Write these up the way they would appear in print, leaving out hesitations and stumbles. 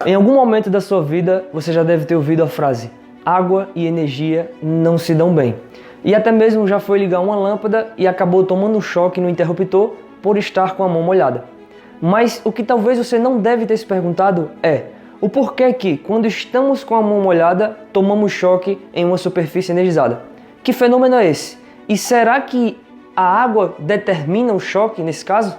Em algum momento da sua vida, você já deve ter ouvido a frase: água e energia não se dão bem. E até mesmo já foi ligar uma lâmpada e acabou tomando um choque no interruptor por estar com a mão molhada. Mas o que talvez você não deve ter se perguntado é: o porquê que, quando estamos com a mão molhada, tomamos choque em uma superfície energizada? Que fenômeno é esse? E será que a água determina o choque nesse caso?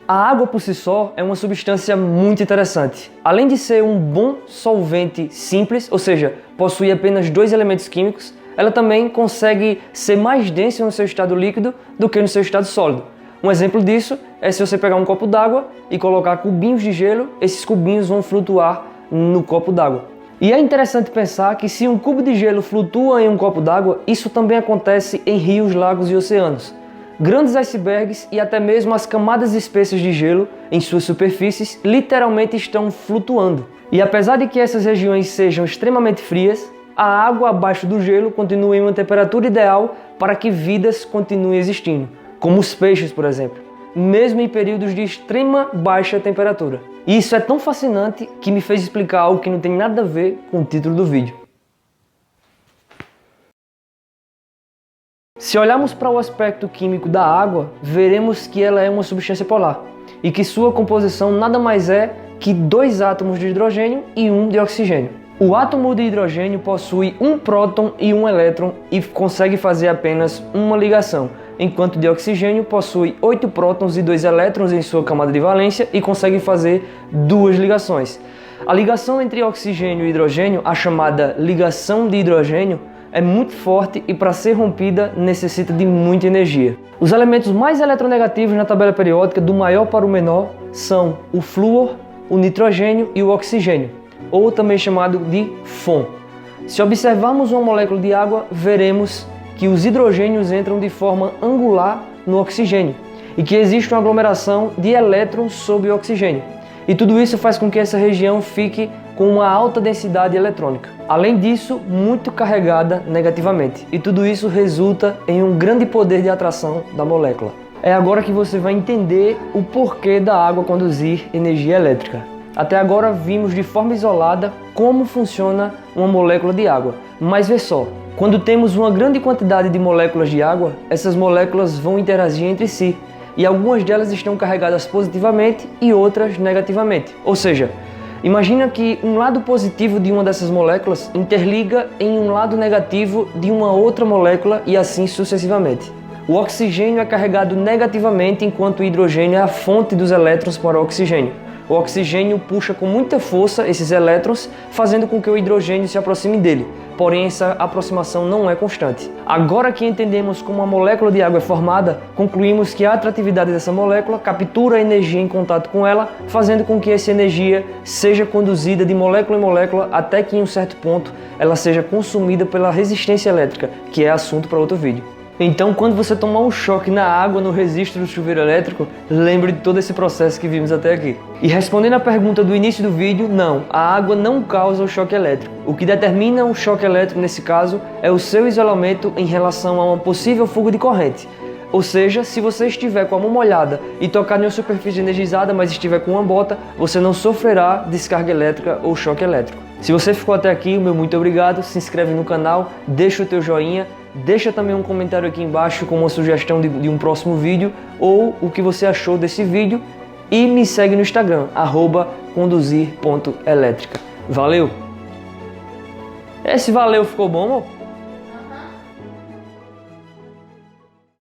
A água por si só é uma substância muito interessante. Além de ser um bom solvente simples, ou seja, possui apenas 2 elementos químicos, ela também consegue ser mais densa no seu estado líquido do que no seu estado sólido. Um exemplo disso é se você pegar um copo d'água e colocar cubinhos de gelo, esses cubinhos vão flutuar no copo d'água. E é interessante pensar que se um cubo de gelo flutua em um copo d'água, isso também acontece em rios, lagos e oceanos. Grandes icebergs e até mesmo as camadas espessas de gelo em suas superfícies literalmente estão flutuando. E apesar de que essas regiões sejam extremamente frias, a água abaixo do gelo continua em uma temperatura ideal para que vidas continuem existindo, como os peixes, por exemplo, mesmo em períodos de extrema baixa temperatura. E isso é tão fascinante que me fez explicar algo que não tem nada a ver com o título do vídeo. Se olharmos para o aspecto químico da água, veremos que ela é uma substância polar e que sua composição nada mais é que 2 átomos de hidrogênio e 1 de oxigênio. O átomo de hidrogênio possui um próton e um elétron e consegue fazer apenas uma ligação, enquanto de oxigênio possui 8 prótons e 2 elétrons em sua camada de valência e consegue fazer 2 ligações. A ligação entre oxigênio e hidrogênio, a chamada ligação de hidrogênio, é muito forte e para ser rompida necessita de muita energia. Os elementos mais eletronegativos na tabela periódica, do maior para o menor, são o flúor, o nitrogênio e o oxigênio, ou também chamado de FON. Se observarmos uma molécula de água, veremos que os hidrogênios entram de forma angular no oxigênio e que existe uma aglomeração de elétrons sob o oxigênio. E tudo isso faz com que essa região fique com uma alta densidade eletrônica. Além disso, muito carregada negativamente. E tudo isso resulta em um grande poder de atração da molécula. É agora que você vai entender o porquê da água conduzir energia elétrica. Até agora vimos de forma isolada como funciona uma molécula de água. Mas vê só, quando temos uma grande quantidade de moléculas de água, essas moléculas vão interagir entre si. E algumas delas estão carregadas positivamente e outras negativamente. Ou seja, imagina que um lado positivo de uma dessas moléculas interliga em um lado negativo de uma outra molécula e assim sucessivamente. O oxigênio é carregado negativamente enquanto o hidrogênio é a fonte dos elétrons para o oxigênio. O oxigênio puxa com muita força esses elétrons, fazendo com que o hidrogênio se aproxime dele. Porém, essa aproximação não é constante. Agora que entendemos como a molécula de água é formada, concluímos que a atratividade dessa molécula captura a energia em contato com ela, fazendo com que essa energia seja conduzida de molécula em molécula até que em um certo ponto ela seja consumida pela resistência elétrica, que é assunto para outro vídeo. Então, quando você tomar um choque na água no registro do chuveiro elétrico, lembre de todo esse processo que vimos até aqui. E respondendo à pergunta do início do vídeo, não, a água não causa o choque elétrico. O que determina o choque elétrico nesse caso é o seu isolamento em relação a uma possível fuga de corrente. Ou seja, se você estiver com a mão molhada e tocar em uma superfície energizada, mas estiver com uma bota, você não sofrerá descarga elétrica ou choque elétrico. Se você ficou até aqui, o meu muito obrigado, se inscreve no canal, deixa o teu joinha, deixa também um comentário aqui embaixo com uma sugestão de um próximo vídeo ou o que você achou desse vídeo e me segue no Instagram, @conduzir.elétrica. Valeu! Esse valeu ficou bom, amor?